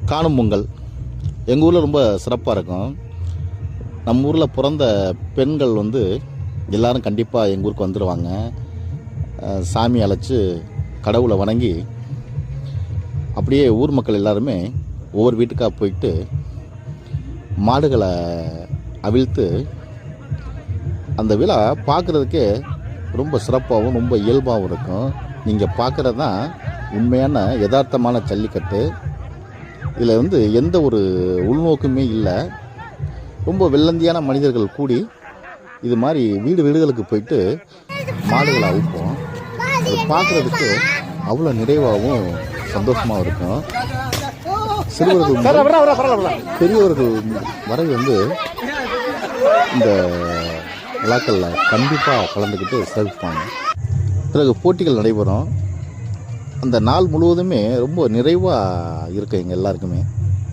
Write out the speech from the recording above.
காணும் பொங்கல் எங்கள் ஊரில் ரொம்ப சிறப்பாக இருக்கும். நம்ம ஊரில் பிறந்த பெண்கள் வந்து எல்லோரும் கண்டிப்பாக எங்கள் ஊருக்கு வந்துடுவாங்க. சாமி அழைச்சி கடவுளை வணங்கி அப்படியே ஊர் மக்கள் எல்லாருமே ஒவ்வொரு வீட்டுக்காக போயிட்டு மாடுகளை அவிழ்த்து அந்த விழா பார்க்குறதுக்கே ரொம்ப சிறப்பாகவும் ரொம்ப இயல்பாகவும் இருக்கும். நீங்கள் பார்க்குறது தான் உண்மையான யதார்த்தமான ஜல்லிக்கட்டு. இதில் வந்து எந்த ஒரு உள்நோக்குமே இல்லை. ரொம்ப வெள்ளந்தியான மனிதர்கள் கூடி இது மாதிரி வீடுகளுக்கு போயிட்டு மாடுகளை அவுப்போம். அது பார்க்குறதுக்கு அவ்வளோ நிறைவாகவும் சந்தோஷமாகவும் இருக்கும். சிறுவர்கள் பெரியவர்கள் வரை வந்து இந்த விழாக்களில் கண்டிப்பாக கலந்துக்கிட்டு சிறப்பிப்பாங்க. பிறகு போட்டிகள் நடைபெறும். அந்த நாள் முழுவதுமே ரொம்ப நிறைவாக இருக்கும் எங்கள் எல்லாருக்குமே.